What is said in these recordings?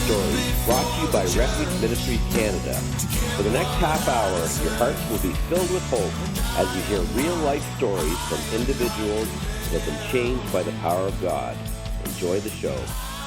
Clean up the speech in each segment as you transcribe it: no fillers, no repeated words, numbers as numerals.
Stories, brought to you by Refuge Ministries Canada. For the next half hour, your hearts will be filled with hope as you hear real-life stories from individuals that have been changed by the power of God. Enjoy the show.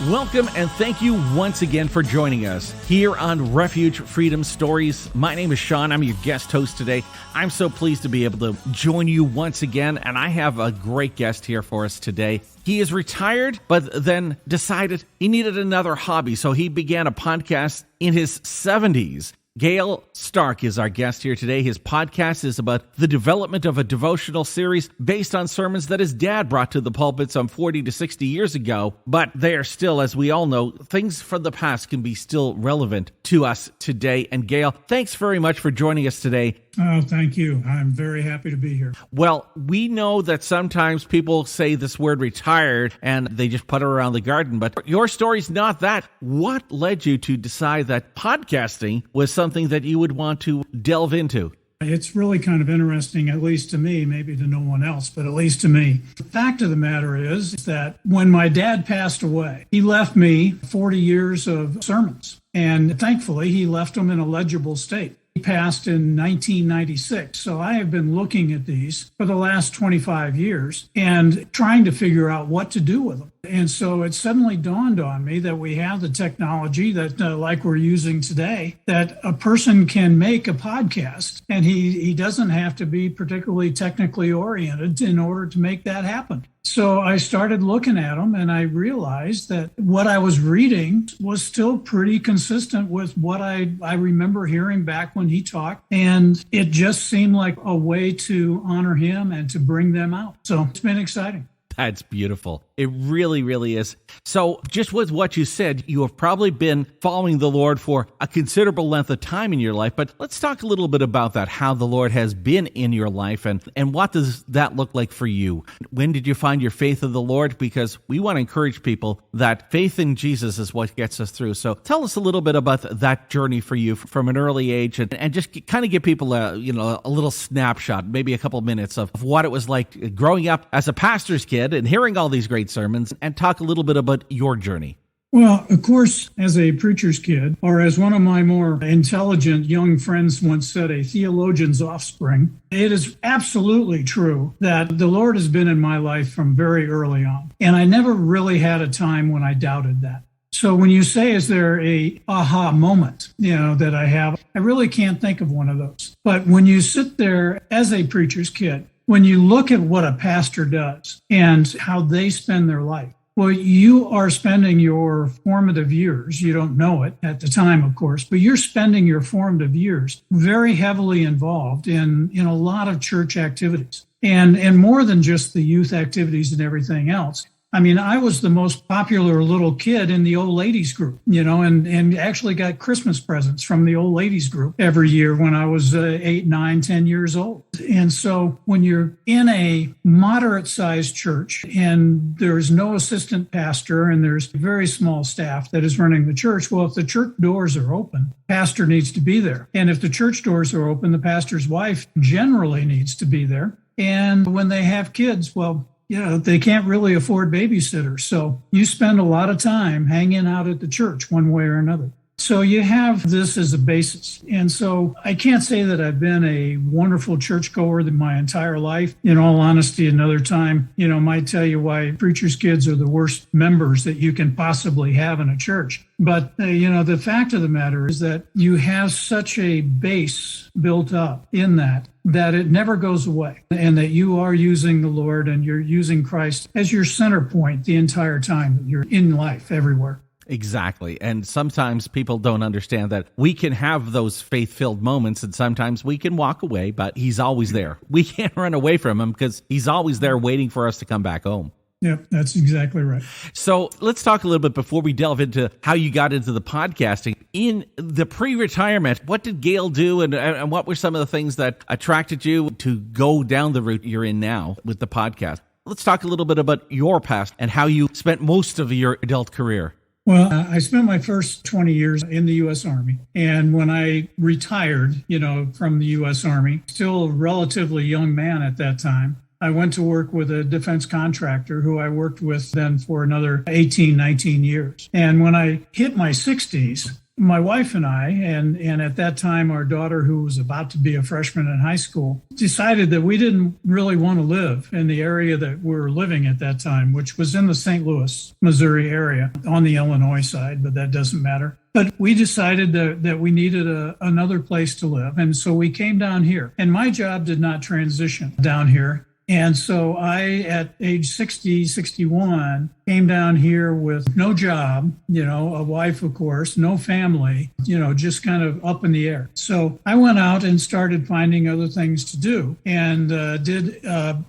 Welcome and thank you once again for joining us here on Refuge Freedom Stories. My name is Shaun. I'm your guest host today. I'm so pleased to be able to join you once again, and I have a great guest here for us today. He is retired, but then decided he needed another hobby, so he began a podcast in his 70s. Gail Stark is our guest here today. His podcast is about the development of a devotional series based on sermons that his dad brought to the pulpit some 40 to 60 years ago. But they are still, as we all know, things from the past can be still relevant to us today. And Gail, thanks very much for joining us today. Oh, thank you. I'm very happy to be here. Well, we know that sometimes people say this word retired and they just put it around the garden, but your story's not that. What led you to decide that podcasting was something that you would want to delve into? It's really kind of interesting, at least to me, maybe to no one else, but at least to me. The fact of the matter is that when my dad passed away, he left me 40 years of sermons, and thankfully he left them in a legible state. He passed in 1996, so I have been looking at these for the last 25 years and trying to figure out what to do with them. And so it suddenly dawned on me that we have the technology that, like we're using today, that a person can make a podcast, and he doesn't have to be particularly technically oriented in order to make that happen. So I started looking at them, and I realized that what I was reading was still pretty consistent with what I remember hearing back when he talked. And it just seemed like a way to honor him and to bring them out. So it's been exciting. That's beautiful. It really, really is. So just with what you said, you have probably been following the Lord for a considerable length of time in your life, but let's talk a little bit about that, how the Lord has been in your life, and what does that look like for you? When did you find your faith in the Lord? Because we want to encourage people that faith in Jesus is what gets us through. So tell us a little bit about that journey for you from an early age, and just kind of give people a little snapshot, maybe a couple minutes of what it was like growing up as a pastor's kid and hearing all these great sermons, and talk a little bit about your journey. Well, of course, as a preacher's kid, or as one of my more intelligent young friends once said, a theologian's offspring, it is absolutely true that the Lord has been in my life from very early on. And I never really had a time when I doubted that. So when you say, is there a aha moment, that I have, I really can't think of one of those. But when you sit there as a preacher's kid, when you look at what a pastor does and how they spend their life, well, you are spending your formative years. You don't know it at the time, of course, but you're spending your formative years very heavily involved in a lot of church activities, and more than just the youth activities and everything else. I mean, I was the most popular little kid in the old ladies group, and actually got Christmas presents from the old ladies group every year when I was 8, 9, 10 years old. And so when you're in a moderate sized church and there's no assistant pastor and there's a very small staff that is running the church, well, if the church doors are open, pastor needs to be there. And if the church doors are open, the pastor's wife generally needs to be there. And when they have kids, well, they can't really afford babysitters. So you spend a lot of time hanging out at the church one way or another. So you have this as a basis. And so I can't say that I've been a wonderful churchgoer my entire life. In all honesty, another time, might tell you why preachers' kids are the worst members that you can possibly have in a church. But, the fact of the matter is that you have such a base built up in that it never goes away, and that you are using the Lord and you're using Christ as your center point the entire time that you're in life everywhere. Exactly. And sometimes people don't understand that we can have those faith-filled moments, and sometimes we can walk away, but he's always there. We can't run away from him because he's always there waiting for us to come back home. Yep, that's exactly right. So let's talk a little bit before we delve into how you got into the podcasting. In the pre-retirement, what did Gail do, and what were some of the things that attracted you to go down the route you're in now with the podcast? Let's talk a little bit about your past and how you spent most of your adult career. Well, I spent my first 20 years in the U.S. Army. And when I retired, from the U.S. Army, still a relatively young man at that time, I went to work with a defense contractor who I worked with then for another 18, 19 years. And when I hit my 60s, my wife and I, and at that time, our daughter, who was about to be a freshman in high school, decided that we didn't really want to live in the area that we were living at that time, which was in the St. Louis, Missouri area on the Illinois side, but that doesn't matter. But we decided that we needed another place to live. And so we came down here. And my job did not transition down here. And so I, at age 60, 61, came down here with no job, a wife, of course, no family, just kind of up in the air. So I went out and started finding other things to do and did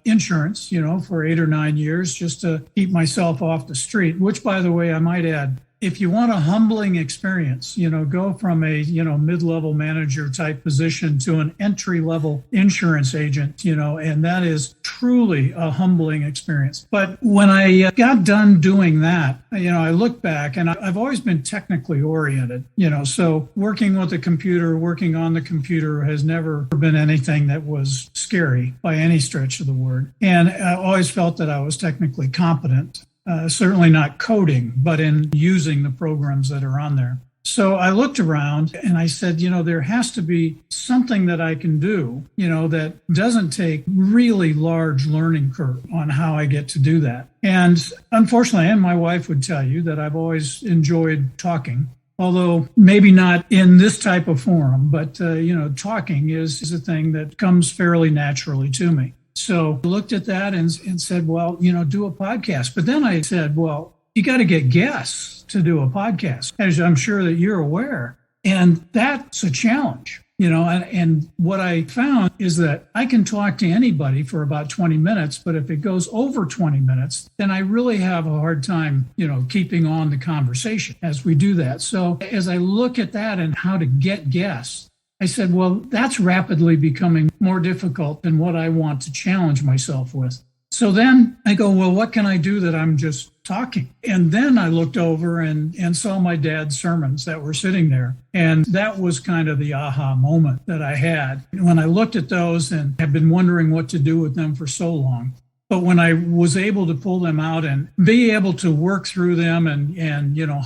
insurance, for 8 or 9 years just to keep myself off the street, which, by the way, I might add, if you want a humbling experience, go from a, mid-level manager type position to an entry-level insurance agent, and that is truly a humbling experience. But when I got done doing that, I look back and I've always been technically oriented, so working with the computer, working on the computer has never been anything that was scary by any stretch of the word. And I always felt that I was technically competent. Certainly not coding, but in using the programs that are on there. So I looked around and I said, there has to be something that I can do, that doesn't take really large learning curve on how I get to do that. And unfortunately, and my wife would tell you that I've always enjoyed talking. Although maybe not in this type of forum, but, talking is a thing that comes fairly naturally to me. So I looked at that and said, well, do a podcast. But then I said, well, you got to get guests to do a podcast, as I'm sure that you're aware. And that's a challenge, and what I found is that I can talk to anybody for about 20 minutes, but if it goes over 20 minutes, then I really have a hard time, keeping on the conversation as we do that. So as I look at that and how to get guests, I said, well, that's rapidly becoming more difficult than what I want to challenge myself with. So then I go, well, what can I do that I'm just talking? And then I looked over and saw my dad's sermons that were sitting there. And that was kind of the aha moment that I had when I looked at those and have been wondering what to do with them for so long. But when I was able to pull them out and be able to work through them and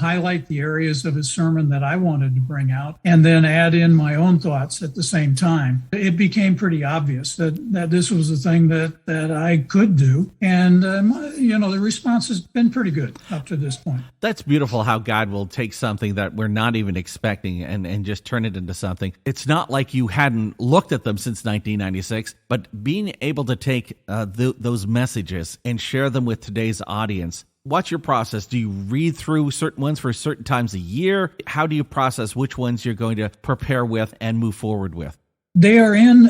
highlight the areas of his sermon that I wanted to bring out and then add in my own thoughts at the same time, it became pretty obvious that this was a thing that I could do. And, the response has been pretty good up to this point. That's beautiful how God will take something that we're not even expecting and just turn it into something. It's not like you hadn't looked at them since 1996, but being able to take those messages and share them with today's audience. What's your process? Do you read through certain ones for certain times a year? How do you process which ones you're going to prepare with and move forward with? They are in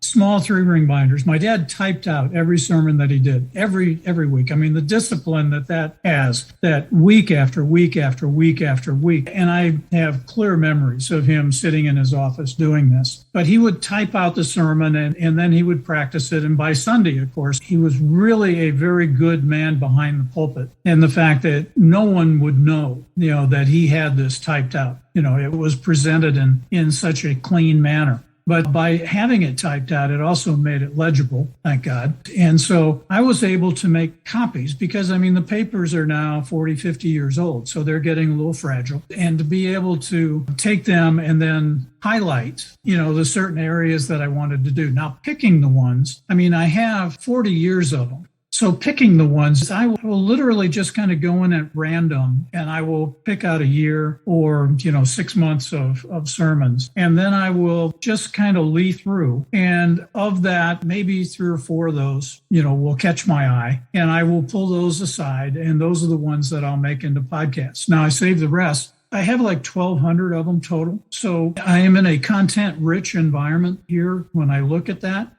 small 3-ring binders. My dad typed out every sermon that he did every week. I mean, the discipline that has, that week after week after week after week. And I have clear memories of him sitting in his office doing this. But he would type out the sermon and then he would practice it. And by Sunday, of course, he was really a very good man behind the pulpit. And the fact that no one would know, that he had this typed out. It was presented in such a clean manner. But by having it typed out, it also made it legible, thank God. And so I was able to make copies because, the papers are now 40, 50 years old, so they're getting a little fragile. And to be able to take them and then highlight, the certain areas that I wanted to do. Now, picking the ones, I have 40 years of them. So picking the ones, I will literally just kind of go in at random and I will pick out a year or, 6 months of sermons. And then I will just kind of leaf through. And of that, maybe 3 or 4 of those, will catch my eye and I will pull those aside. And those are the ones that I'll make into podcasts. Now I save the rest. I have like 1,200 of them total. So I am in a content-rich environment here when I look at that.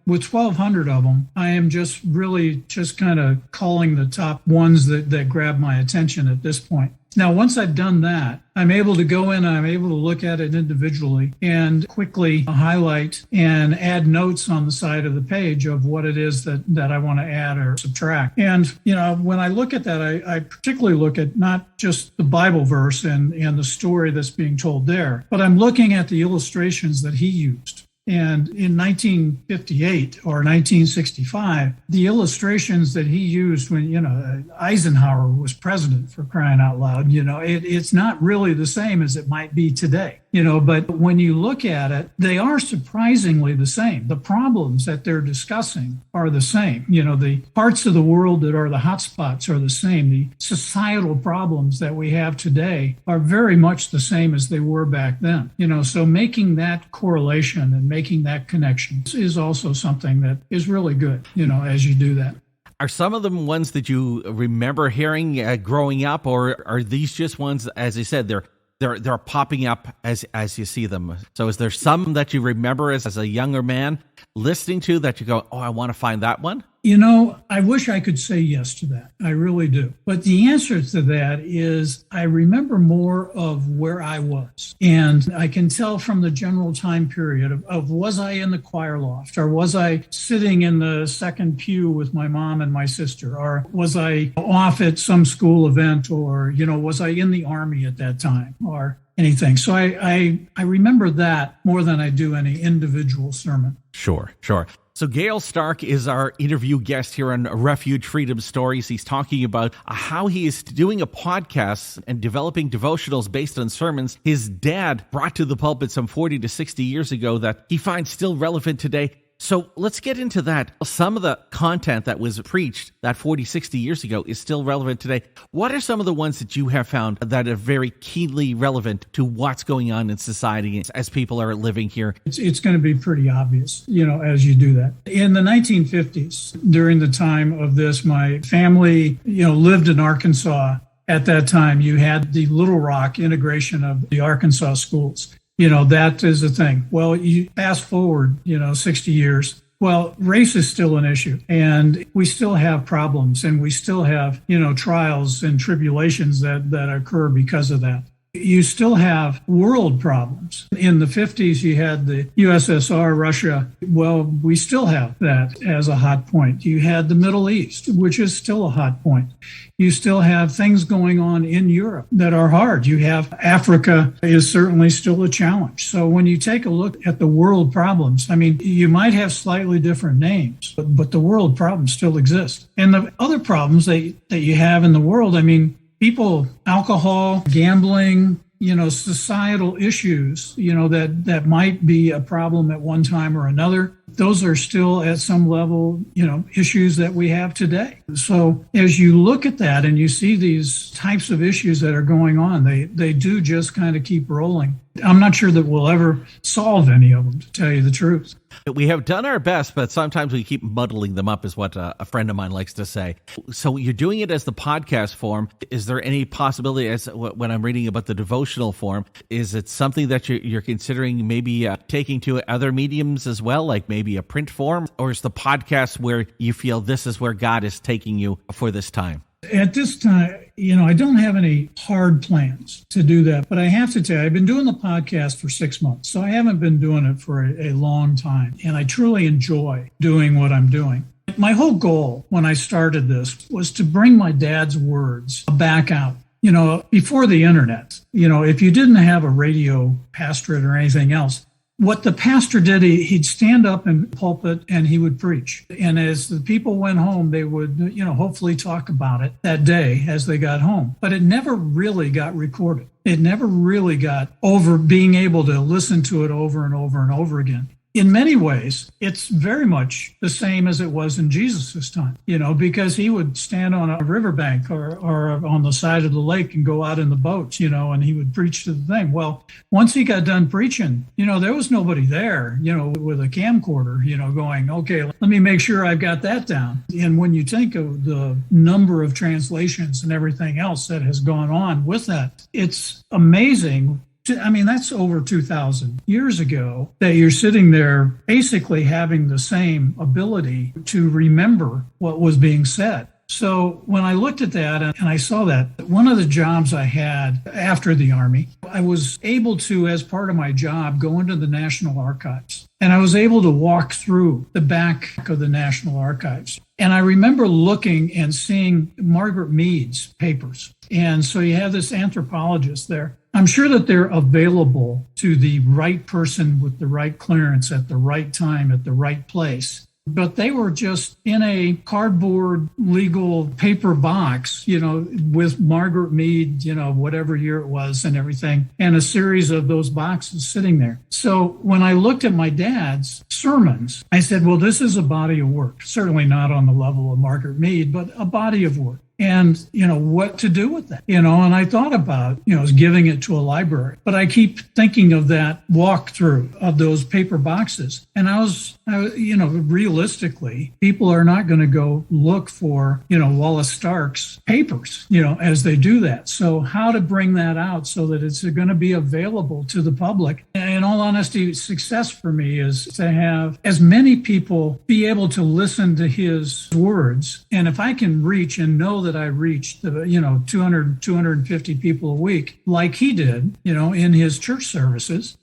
With 1,200 of them, I am just kind of calling the top ones that grab my attention at this point. Now, once I've done that, I'm able to go in and I'm able to look at it individually and quickly highlight and add notes on the side of the page of what it is that I want to add or subtract. And, when I look at that, I particularly look at not just the Bible verse and the story that's being told there, but I'm looking at the illustrations that he used. And in 1958 or 1965, the illustrations that he used when, Eisenhower was president, for crying out loud, it's not really the same as it might be today. But when you look at it, they are surprisingly the same. The problems that they're discussing are the same. The parts of the world that are the hotspots are the same. The societal problems that we have today are very much the same as they were back then. So making that correlation and making that connection is also something that is really good, as you do that. Are some of them ones that you remember hearing growing up, or are these just ones, as I said, they're popping up as you see them? So is there some that you remember as a younger man listening to that you go, oh, I want to find that one? I wish I could say yes to that. I really do. But the answer to that is I remember more of where I was. And I can tell from the general time period of was I in the choir loft, or was I sitting in the second pew with my mom and my sister, or was I off at some school event, or, was I in the Army at that time, or anything. So I remember that more than I do any individual sermon. Sure. So Gail Stark is our interview guest here on Refuge Freedom Stories. He's talking about how he is doing a podcast and developing devotionals based on sermons his dad brought to the pulpit some 40 to 60 years ago that he finds still relevant today. So let's get into that. Some of the content that was preached that 40, 60 years ago is still relevant today. What are some of the ones that you have found that are very keenly relevant to what's going on in society as people are living here? It's going to be pretty obvious, as you do that. In the 1950s, during the time of this, my family, lived in Arkansas. At that time, you had the Little Rock integration of the Arkansas schools. That is the thing. Well, you fast forward, 60 years. Well, race is still an issue, and we still have problems, and we still have, trials and tribulations that occur because of that. You still have world problems. In the 50s, you had the USSR, Russia. Well, we still have that as a hot point. You had the Middle East, which is still a hot point. You still have things going on in Europe that are hard. You have Africa is certainly still a challenge. So when you take a look at the world problems, you might have slightly different names, but the world problems still exist. And the other problems that you have in the world, people, alcohol, gambling, societal issues, that might be a problem at one time or another. Those are still at some level, issues that we have today. So as you look at that and you see these types of issues that are going on, they do just kind of keep rolling. I'm not sure that we'll ever solve any of them, to tell you the truth. We have done our best, but sometimes we keep muddling them up, is what a friend of mine likes to say. So you're doing it as the podcast form. Is there any possibility, as when I'm reading about the devotional form, is it something that you're considering maybe taking to other mediums as well, like maybe a print form? Or is the podcast where you feel this is where God is taking you for this time? At this time, I don't have any hard plans to do that, but I have to tell you, I've been doing the podcast for 6 months, so I haven't been doing it for a long time, and I truly enjoy doing what I'm doing. My whole goal when I started this was to bring my dad's words back out. Before the internet, if you didn't have a radio pastorate or anything else, what the pastor did, he'd stand up in the pulpit and he would preach. And as the people went home, they would, hopefully talk about it that day as they got home. But it never really got recorded. It never really got over being able to listen to it over and over and over again. In many ways, it's very much the same as it was in Jesus' time, because he would stand on a riverbank or on the side of the lake and go out in the boats, and he would preach to the thing. Well, once he got done preaching, there was nobody there, with a camcorder, going, okay, let me make sure I've got that down. And when you think of the number of translations and everything else that has gone on with that, it's amazing. That's over 2,000 years ago that you're sitting there basically having the same ability to remember what was being said. So when I looked at that and I saw that, one of the jobs I had after the Army, I was able to, as part of my job, go into the National Archives. And I was able to walk through the back of the National Archives. And I remember looking and seeing Margaret Mead's papers. And so you have this anthropologist there. I'm sure that they're available to the right person with the right clearance at the right time at the right place. But they were just in a cardboard legal paper box, with Margaret Mead, whatever year it was and everything, and a series of those boxes sitting there. So when I looked at my dad's sermons, I said, well, this is a body of work, certainly not on the level of Margaret Mead, but a body of work. And, what to do with that, and I thought about, giving it to a library, but I keep thinking of that walkthrough of those paper boxes. And realistically, people are not going to go look for, Wallace Stark's papers, as they do that. So how to bring that out so that it's going to be available to the public? In all honesty, success for me is to have as many people be able to listen to his words. And if I can reach and know that I reached, 250 people a week, like he did, in his church services,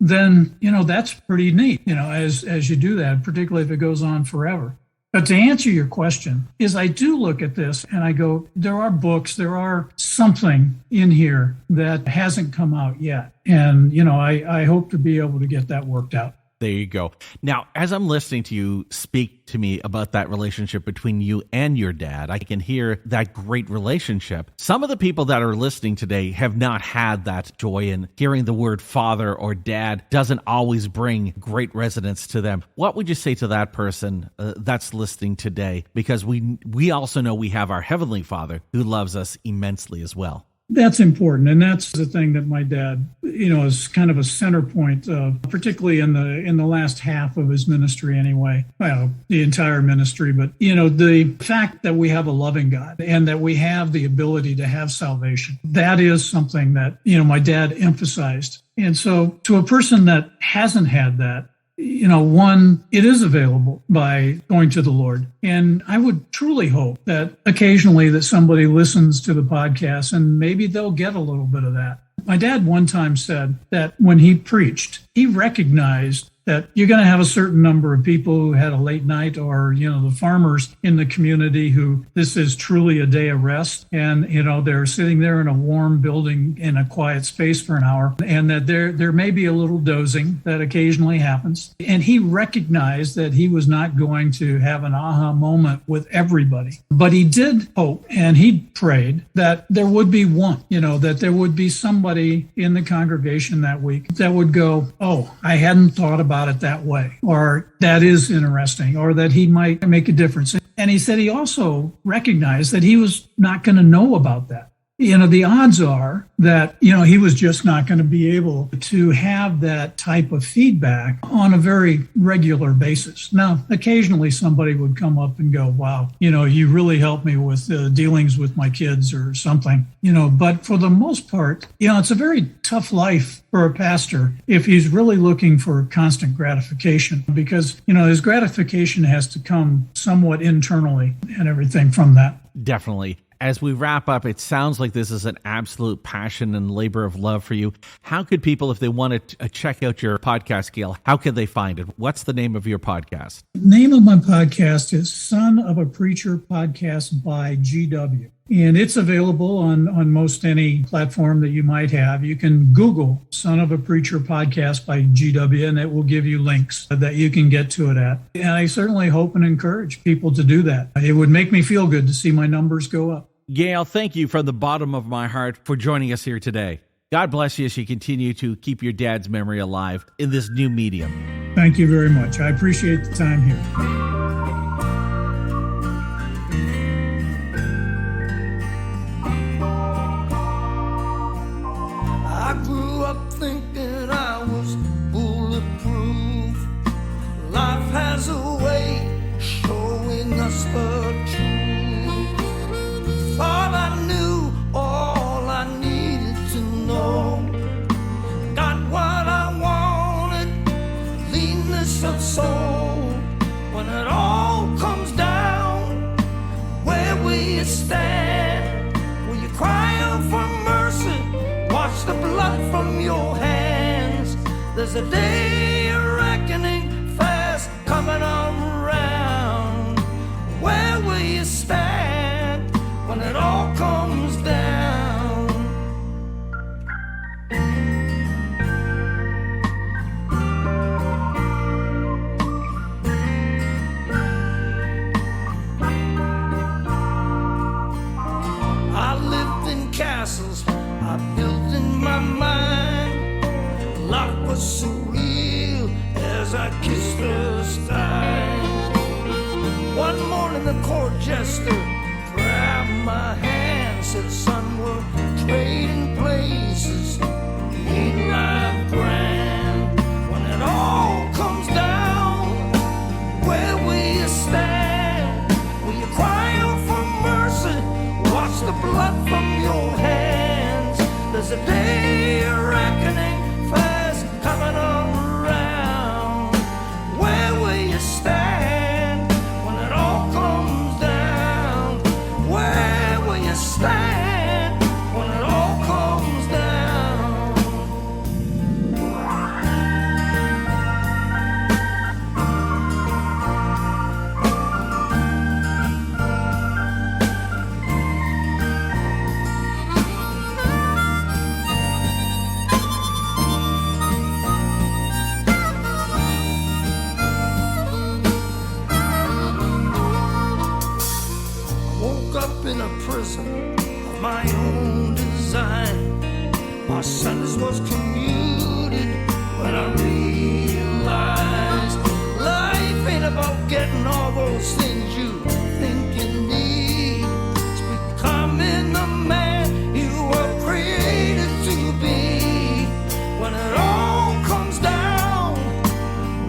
then, that's pretty neat, as you do that, particularly if it goes on forever. But to answer your question is I do look at this and I go, there are books, there are something in here that hasn't come out yet. And, I hope to be able to get that worked out. There you go. Now, as I'm listening to you speak to me about that relationship between you and your dad, I can hear that great relationship. Some of the people that are listening today have not had that joy, and hearing the word father or dad doesn't always bring great resonance to them. What would you say to that person that's listening today? Because we also know we have our Heavenly Father who loves us immensely as well. That's important. And that's the thing that my dad, is kind of a center point of, particularly in the last half of his ministry anyway. Well, the entire ministry, but, the fact that we have a loving God and that we have the ability to have salvation, that is something that, my dad emphasized. And so to a person that hasn't had that, one, it is available by going to the Lord. And I would truly hope that occasionally that somebody listens to the podcast and maybe they'll get a little bit of that. My dad one time said that when he preached, he recognized that you're going to have a certain number of people who had a late night, or, the farmers in the community who this is truly a day of rest. And, they're sitting there in a warm building in a quiet space for an hour, and that there may be a little dozing that occasionally happens. And he recognized that he was not going to have an aha moment with everybody, but he did hope and he prayed that there would be one, that there would be somebody in the congregation that week that would go, oh, I hadn't thought about it that way, or that is interesting, or that he might make a difference. And he said he also recognized that he was not going to know about that. The odds are that, he was just not going to be able to have that type of feedback on a very regular basis. Now, occasionally somebody would come up and go, wow, you really helped me with dealings with my kids or something, but for the most part, it's a very tough life for a pastor if he's really looking for constant gratification, because, his gratification has to come somewhat internally and everything from that. Definitely. As we wrap up, it sounds like this is an absolute passion and labor of love for you. How could people, if they want to check out your podcast, Gail, how could they find it? What's the name of your podcast? The name of my podcast is Son of a Preacher Podcast by GW. And it's available on most any platform that you might have. You can Google Son of a Preacher Podcast by GW, and it will give you links that you can get to it at. And I certainly hope and encourage people to do that. It would make me feel good to see my numbers go up. Gail, thank you from the bottom of my heart for joining us here today. God bless you as you continue to keep your dad's memory alive in this new medium. Thank you very much. I appreciate the time here. I grew up thinking I was bulletproof. Life has a way showing us the truth. Thought I knew all I needed to know. Got what I wanted, leanness of soul. When it all comes down, where will you stand? Will you cry out for mercy? Wash the blood from your hands. There's a day of reckoning fast coming around. Where will you stand when it all comes down? was surreal as I kissed her style. One morning the court jester grabbed my hand, said, son, we're trading places, ain't life grand? When it all comes down, where will you stand? Will you cry out for mercy, watch the blood from your hands? There's a day of reckoning fast coming around. Where will you stand when it all comes down? Where will you stand when it all comes down? Woke up in a prison of my own design. My sentence was commuted when I realized life ain't about getting all those things you think you need. It's becoming the man you were created to be. When it all comes down,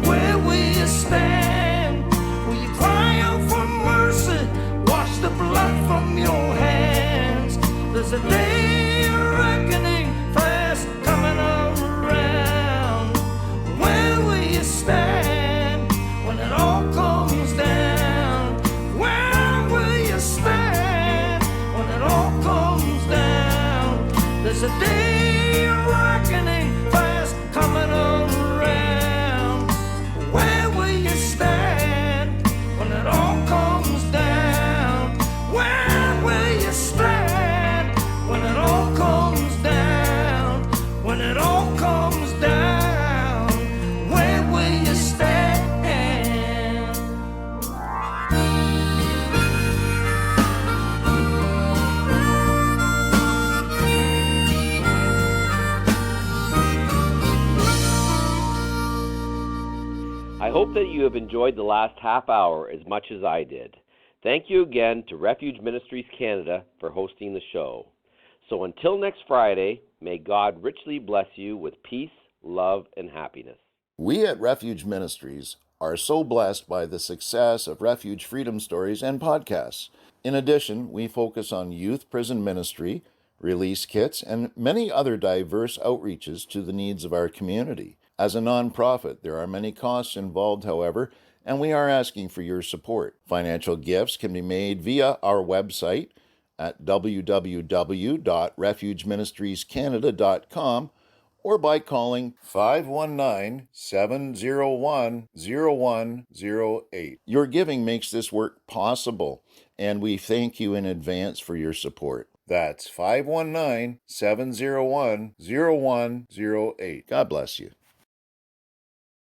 where will you stand? Will you cry out for mercy? Wash the blood from your hands. There's a day of reckoning fast coming around. Where will you stand when it all comes down? Where will you stand when it all comes down? There's a day of reckoning fast coming around. Where will you stand when it all comes down? Where will you stand when it all comes down? When it all comes down, where will you stand? I hope that you have enjoyed the last half hour as much as I did. Thank you again to Refuge Ministries Canada for hosting the show. So until next Friday, may God richly bless you with peace, love, and happiness. We at Refuge Ministries are so blessed by the success of Refuge Freedom Stories and podcasts. In addition, we focus on youth prison ministry, release kits, and many other diverse outreaches to the needs of our community. As a nonprofit, there are many costs involved, however, and we are asking for your support. Financial gifts can be made via our website at www.refugeministriescanada.com or by calling 519-701-0108. Your giving makes this work possible, and we thank you in advance for your support. That's 519-701-0108. God bless you.